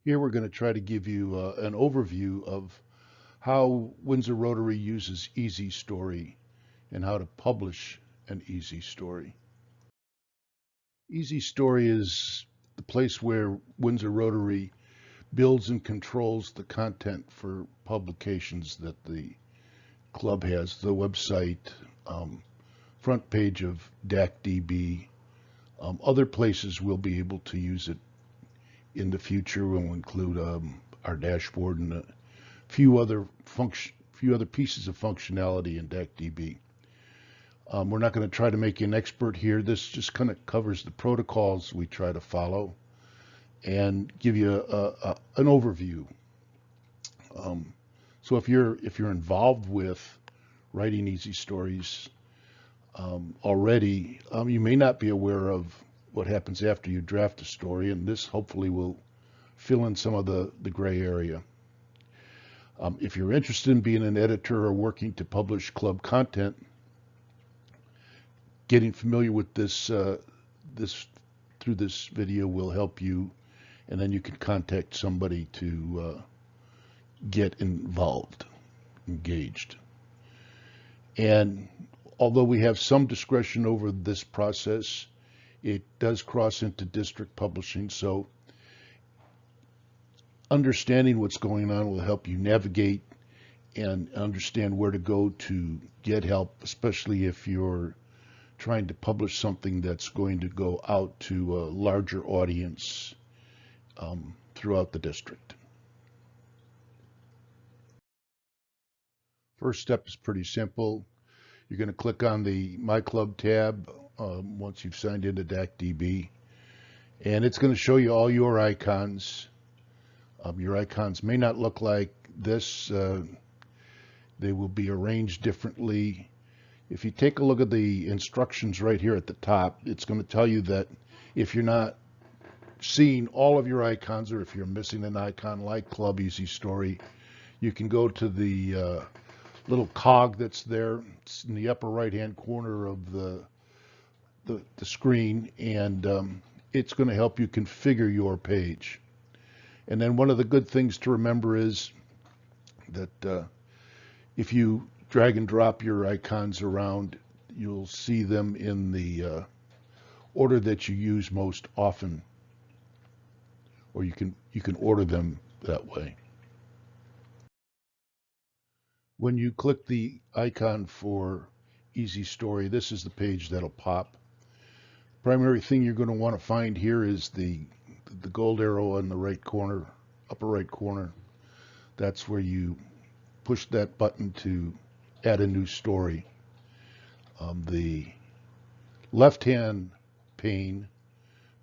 Here we're going to try to give you an overview of how Windsor Rotary uses EzStory and how to publish an EzStory. EzStory is the place where Windsor Rotary builds and controls the content for publications that the club has, the website, front page of DACdb. Other places will be able to use it in the future. We'll include our dashboard and a few other pieces of functionality in DACdb. We're not going to try to make you an expert here. This just kind of covers the protocols we try to follow and give you an overview. So if you're involved with writing EzStories already, you may not be aware of what happens after you draft a story, and this hopefully will fill in some of the gray area. If you're interested in being an editor or working to publish club content, getting familiar with this through this video will help you, and then you can contact somebody to get engaged. And although we have some discretion over this process, it does cross into district publishing, so understanding what's going on will help you navigate and understand where to go to get help, especially if you're trying to publish something that's going to go out to a larger audience throughout the district. First step is pretty simple. You're going to click on the My Club tab once you've signed into DACdb, and it's going to show you all your icons. Your icons may not look like this. They will be arranged differently. If you take a look at the instructions right here at the top, it's going to tell you that if you're not seeing all of your icons, or if you're missing an icon like Club EzStory, you can go to the little cog that's there. It's in the upper right hand corner of the screen, and it's going to help you configure your page. And then one of the good things to remember is that if you drag and drop your icons around, you'll see them in the order that you use most often, or you can order them that way. When you click the icon for EzStory, this is the page that'll pop. Primary thing you're going to want to find here is the gold arrow in the right corner, upper right corner. That's where you push that button to add a new story. The left-hand pane,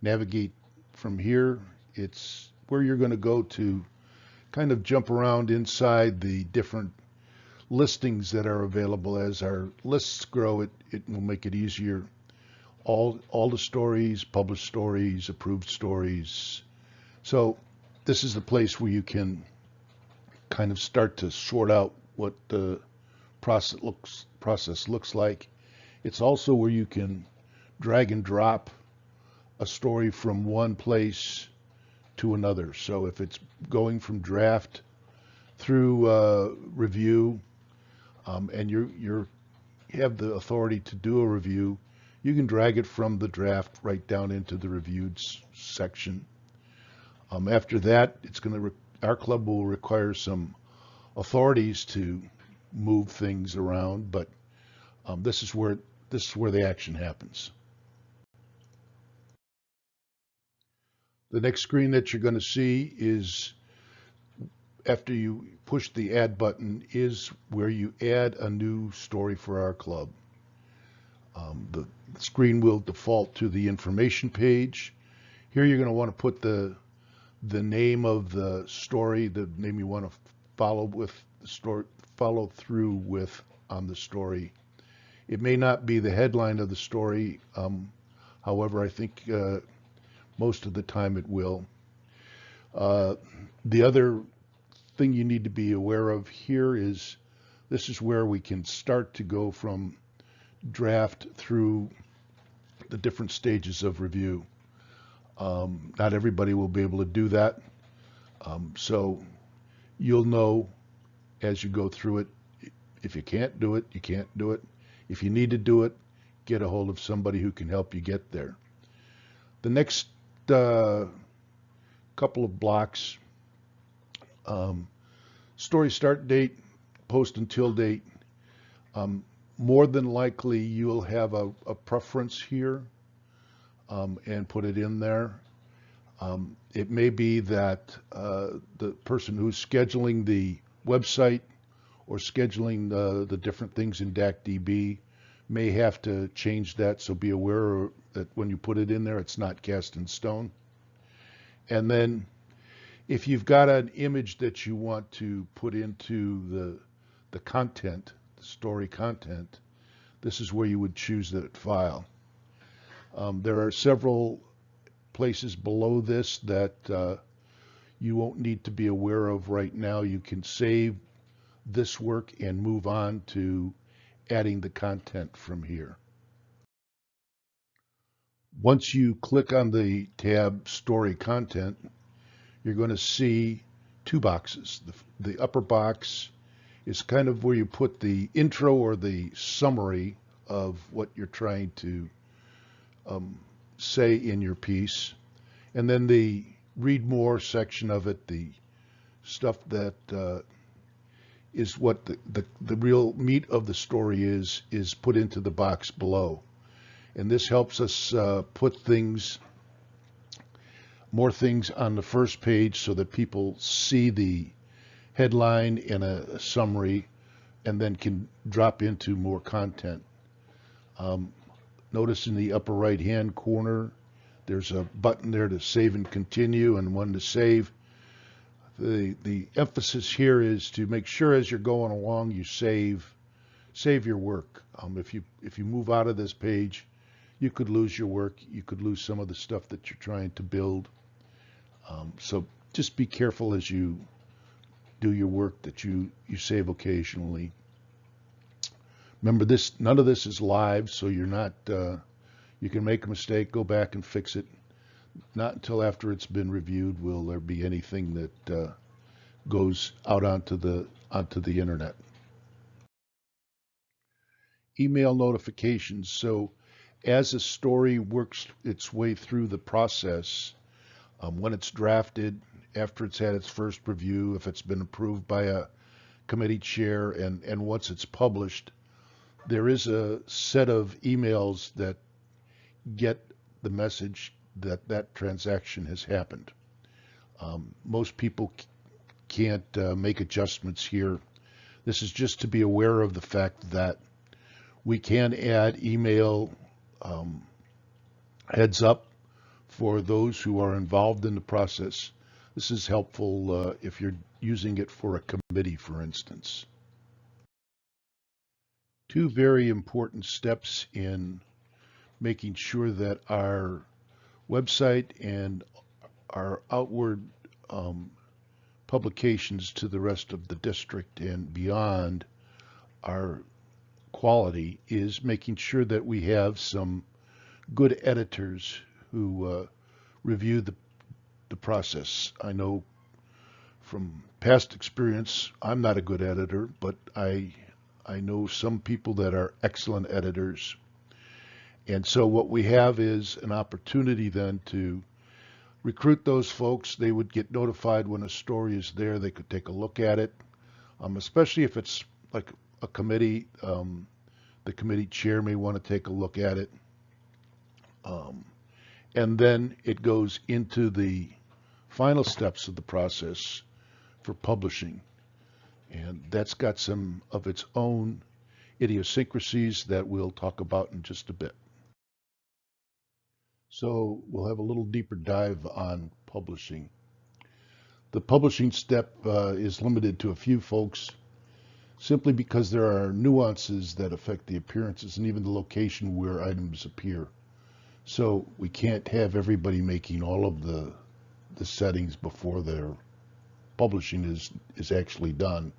navigate from here. It's where you're going to go to kind of jump around inside the different listings that are available. As our lists grow, it will make it easier. All the stories, published stories, approved stories. So this is the place where you can kind of start to sort out what the process looks like. It's also where you can drag and drop a story from one place to another. So if it's going from draft through review, and you have the authority to do a review, you can drag it from the draft right down into the reviewed section. After that, our club will require some authorities to move things around, but this is where the action happens. The next screen that you're going to see is, after you push the add button, is where you add a new story for our club. The screen will default to the information page. Here you're going to want to put the name of the story, the name you want to follow through with on the story. It may not be the headline of the story, however, I think most of the time it will. The other thing you need to be aware of here is this is where we can start to go from draft through the different stages of review. Not everybody will be able to do that. So you'll know as you go through it. If you can't do it, you can't do it. If you need to do it, get a hold of somebody who can help you get there. The next uh, couple of blocks, um, story start date, post until date. Um, More than likely, you'll have a preference here and put it in there. It may be that the person who's scheduling the website or scheduling the different things in DACdb may have to change that, so be aware that when you put it in there, it's not cast in stone. And then if you've got an image that you want to put into the content, the story content, this is where you would choose that file. There are several places below this that you won't need to be aware of right now. You can save this work and move on to adding the content from here. Once you click on the tab Story Content, you're going to see two boxes. The upper box is kind of where you put the intro or the summary of what you're trying to say in your piece. And then the read more section of it, the stuff that is what the real meat of the story is put into the box below. And this helps us put more things on the first page so that people see the headline and a summary and then can drop into more content. Notice in the upper right hand corner there's a button there to save and continue and one to save. The emphasis here is to make sure as you're going along you save your work. If you move out of this page, you could lose your work. You could lose some of the stuff that you're trying to build. So just be careful as you do your work that you save occasionally. Remember, none of this is live, so you're not. You can make a mistake, go back and fix it. Not until after it's been reviewed will there be anything that goes out onto the internet. Email notifications. So as a story works its way through the process, when it's drafted, after it's had its first review, if it's been approved by a committee chair, and once it's published, there is a set of emails that get the message that that transaction has happened. Most people can't make adjustments here. This is just to be aware of the fact that we can add email heads up for those who are involved in the process. This is helpful if you're using it for a committee, for instance. Two very important steps in making sure that our website and our outward publications to the rest of the district and beyond are quality is making sure that we have some good editors who review the process. I know from past experience, I'm not a good editor, but I know some people that are excellent editors. And so what we have is an opportunity then to recruit those folks. They would get notified when a story is there. They could take a look at it, especially if it's like a committee. The committee chair may want to take a look at it. And then it goes into the final steps of the process for publishing. And that's got some of its own idiosyncrasies that we'll talk about in just a bit. So we'll have a little deeper dive on publishing. The publishing step is limited to a few folks simply because there are nuances that affect the appearances and even the location where items appear. So we can't have everybody making all of the settings before their publishing is actually done.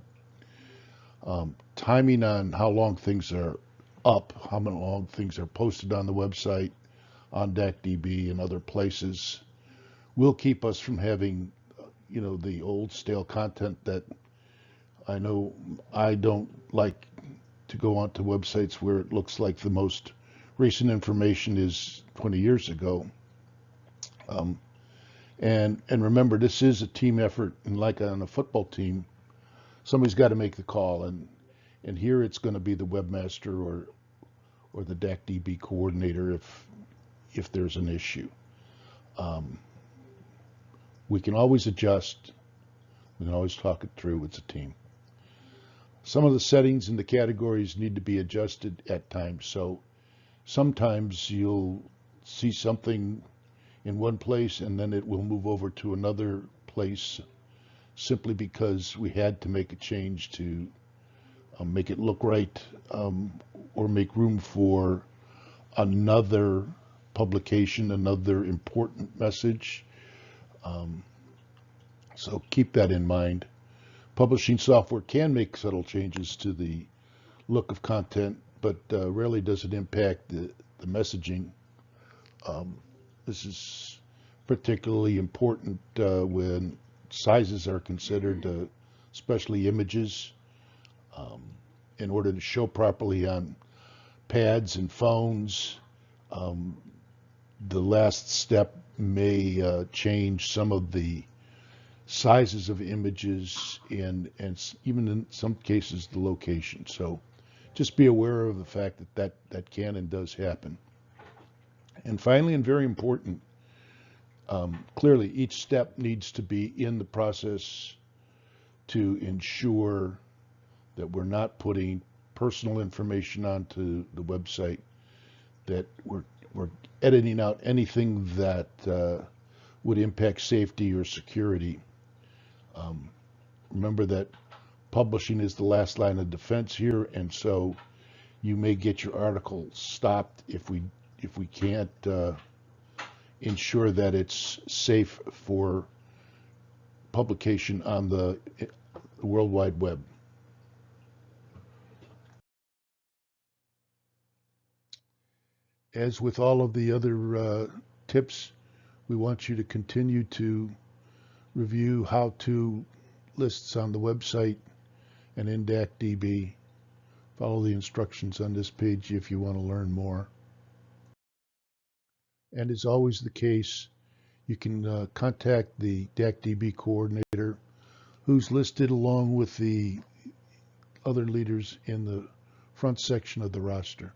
Timing on how long things are up, how long things are posted on the website, on DACdb and other places will keep us from having the old stale content that I know I don't like to go onto websites where it looks like the most recent information is 20 years ago. Um, and remember, this is a team effort, and like on a football team, somebody's got to make the call, and here it's going to be the webmaster or the DACdb coordinator if there's an issue. Um, we can always adjust. We can always talk it through. It's a team. Some of the settings in the categories need to be adjusted at times. So sometimes you'll see something in one place and then it will move over to another place simply because we had to make a change to make it look right, or make room for another publication, another important message. So keep that in mind. Publishing software can make subtle changes to the look of content, but rarely does it impact the messaging. This is particularly important when sizes are considered, especially images. In order to show properly on pads and phones, the last step may change some of the sizes of images and even in some cases the location. So just be aware of the fact that can and does happen. And finally, and very important, clearly each step needs to be in the process to ensure that we're not putting personal information onto the website, that we're editing out anything that would impact safety or security. Remember that publishing is the last line of defense here, and so you may get your article stopped if we can't ensure that it's safe for publication on the World Wide Web. As with all of the other tips, we want you to continue to review how-to lists on the website and in DACdb. Follow the instructions on this page if you want to learn more. And as always the case, you can contact the DACdb coordinator, who's listed along with the other leaders in the front section of the roster.